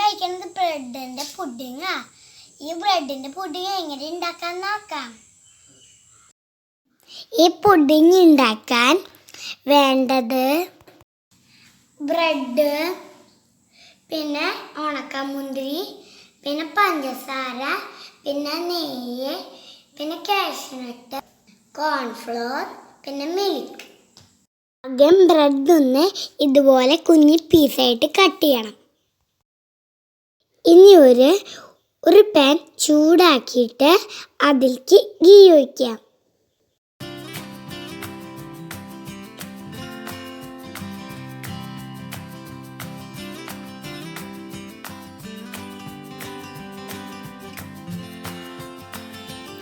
കഴിക്കുന്നത് ബ്രെഡിന്റെ പുഡിങ്ങാ. ഈ ബ്രെഡിന്റെ പുഡിങ് എങ്ങനെ ഉണ്ടാക്കാൻ നോക്കാം. ഈ പുഡിങ് ഉണ്ടാക്കാൻ വേണ്ടത് ബ്രെഡ്, പിന്നെ ഉണക്കമുന്തിരി, പിന്നെ പഞ്ചസാര, പിന്നെ നെയ്യ്, പിന്നെ കാഷ്യൂനട്ട്, കോൺഫ്ലോർ, പിന്നെ മിൽക്ക്. ആദ്യം ബ്രെഡ് ഒന്ന് ഇതുപോലെ കുഞ്ഞി പീസായിട്ട് കട്ട് ചെയ്യണം. ഇനി ഒരു പാൻ ചൂടാക്കിയിട്ട് അതിലേക്ക് ഗീ ഒഴിക്കാം.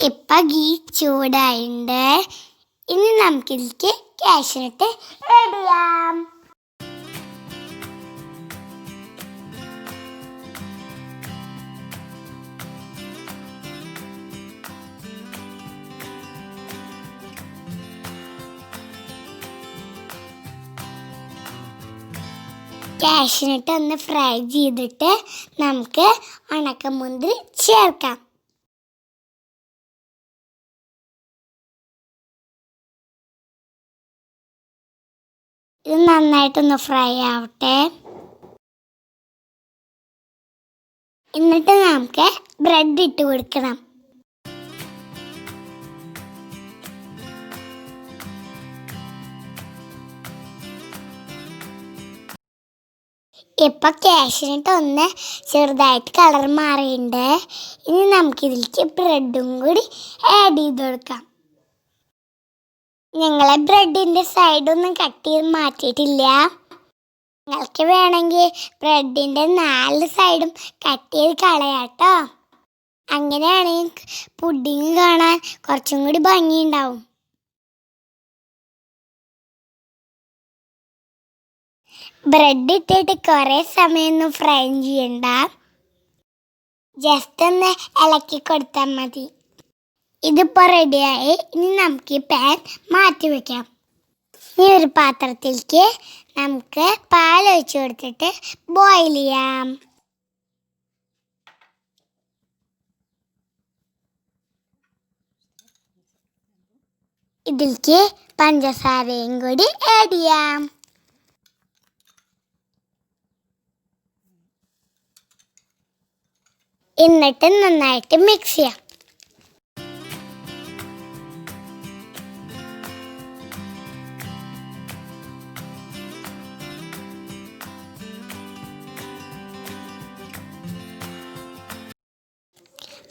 ഇപ്പം ഗീ ചൂടായിട്ടുണ്ട്. ഇനി നമുക്കിതിലേക്ക് കാഷ്യൂനട്ട് ആഡ് ചെയ്യാം. കാഷ്യൂനട്ട് ഒന്ന് ഫ്രൈ ചെയ്തിട്ട് നമുക്ക് ഉണക്കമുന്തിരി ചേർക്കാം. ഇത് നന്നായിട്ടൊന്ന് ഫ്രൈ ആവട്ടെ. എന്നിട്ട് നമുക്ക് ബ്രെഡ് ഇട്ട് കൊടുക്കണം. ഇപ്പം കാഷ്യൂനട്ട് ഒന്ന് ചെറുതായിട്ട് കളർ മാറിയിട്ടുണ്ട്. ഇനി നമുക്കിതിലേക്ക് ബ്രെഡും കൂടി ആഡ് ചെയ്ത് കൊടുക്കാം. ഞങ്ങളെ ബ്രെഡിൻ്റെ സൈഡൊന്നും കട്ട് ചെയ്ത് മാറ്റിയിട്ടില്ല. നിങ്ങൾക്ക് വേണമെങ്കിൽ ബ്രെഡിൻ്റെ 4 സൈഡും കട്ട് ചെയ്ത് കളയാട്ടോ. അങ്ങനെയാണെങ്കിൽ പുഡിങ് കാണാൻ കുറച്ചും കൂടി ഭംഗിയുണ്ടാവും. ബ്രെഡ് ഇട്ടിട്ട് കുറേ സമയമൊന്നും ഫ്രൈ ചെയ്യണ്ട. ജസ്റ്റ് ഒന്ന് ഇളക്കി കൊടുത്താൽ മതി. ഇതിപ്പോൾ റെഡിയായി. ഇനി നമുക്ക് ഈ പാൻ മാറ്റി വയ്ക്കാം. ഈ ഒരു പാത്രത്തിലേക്ക് നമുക്ക് പാൽ ഒഴിച്ച് കൊടുത്തിട്ട് ബോയിൽ ചെയ്യാം. ഇതിലേക്ക് പഞ്ചസാരയും കൂടി ആഡ് ചെയ്യാം. എന്നിട്ട് നന്നായിട്ട് മിക്സ് ചെയ്യാം.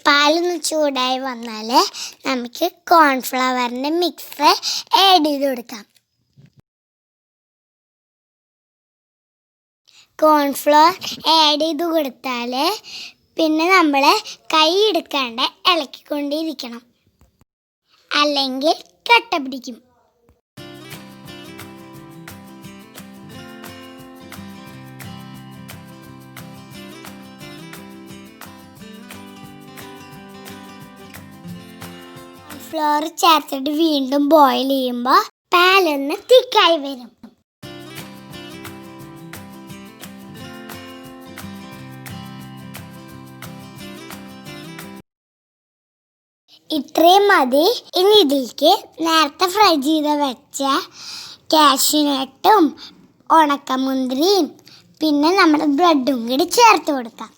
പാലൊന്ന് ചൂടായി വന്നാൽ നമുക്ക് കോൺഫ്ലവറിൻ്റെ മിക്സ് ആഡ് ചെയ്ത് കൊടുക്കാം. കോൺഫ്ലവർ ആഡ് ചെയ്ത് കൊടുത്താൽ പിന്നെ നമ്മൾ കൈ എടുക്കാണ്ട് ഇളക്കിക്കൊണ്ടിരിക്കണം, അല്ലെങ്കിൽ കട്ട പിടിക്കും. ഫ്ലോർ ചേർത്തിട്ട് വീണ്ടും ബോയിൽ ചെയ്യുമ്പോൾ പാലൊന്ന് തിക്കായി വരും. ഇത്രയും മതി. ഇനി ഇതിലേക്ക് നേരത്തെ ഫ്രൈ ചെയ്ത് വെച്ച കാഷ്യൂനട്ടും ഉണക്കമുന്തിരിയും പിന്നെ നമ്മുടെ ബ്രെഡും കൂടി ചേർത്ത് കൊടുക്കാം.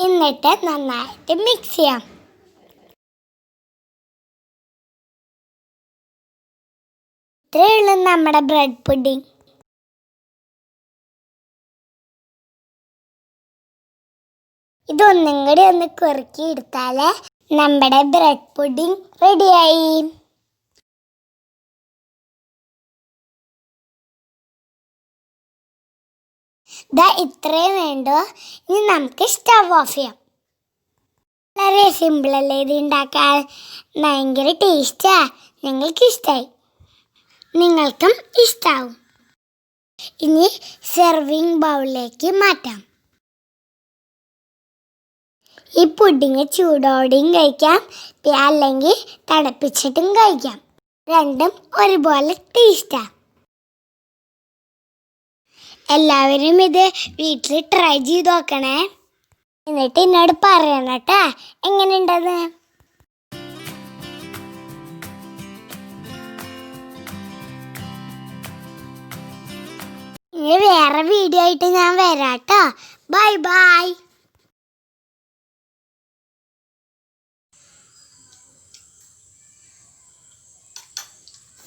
എന്നിട്ട് നന്നായിട്ട് മിക്സ് ചെയ്യാം. ഇത്രയേ ഉള്ളൂ നമ്മുടെ ബ്രെഡ് പുഡിങ്. ഇതൊന്നും കൂടി ഒന്ന് കുറുക്കി എടുത്താൽ നമ്മുടെ ബ്രെഡ് പുഡിങ് റെഡിയായി. ഇത്രയും വേണ്ടോ. ഇനി നമുക്ക് സ്റ്റവ് ഓഫ് ചെയ്യാം. വളരെ സിമ്പിളല്ലേ ഇത് ഉണ്ടാക്കാൻ. ഭയങ്കര ടേസ്റ്റാ. ഞങ്ങൾക്ക് ഇഷ്ടമായി, നിങ്ങൾക്കും ഇഷ്ടമാവും. ഇനി സെർവിങ് ബൗളിലേക്ക് മാറ്റാം. ഈ പുഡിങ് ചൂടോടെയും കഴിക്കാം, അല്ലെങ്കിൽ തണുപ്പിച്ചിട്ടും കഴിക്കാം. രണ്ടും ഒരുപോലെ ടേസ്റ്റാണ്. എല്ലാവരും ഇത് വീട്ടിൽ ട്രൈ ചെയ്ത് നോക്കണേ, എന്നിട്ട് എന്നോട് പറയണം കേട്ടാ എങ്ങനെയുണ്ടെന്ന്. ഇനി വേറെ വീഡിയോ ആയിട്ട് ഞാൻ വരാട്ടോ. Bye bye.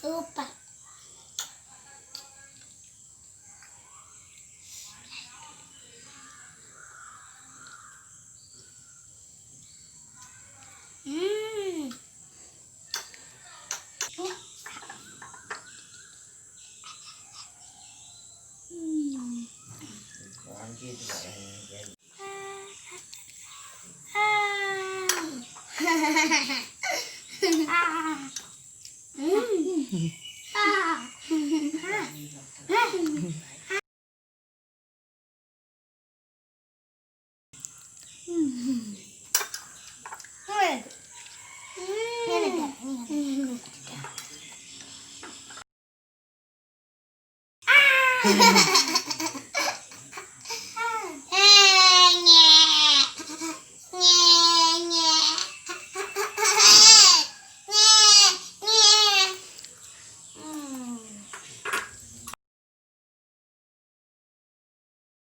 സൂപ്പർ.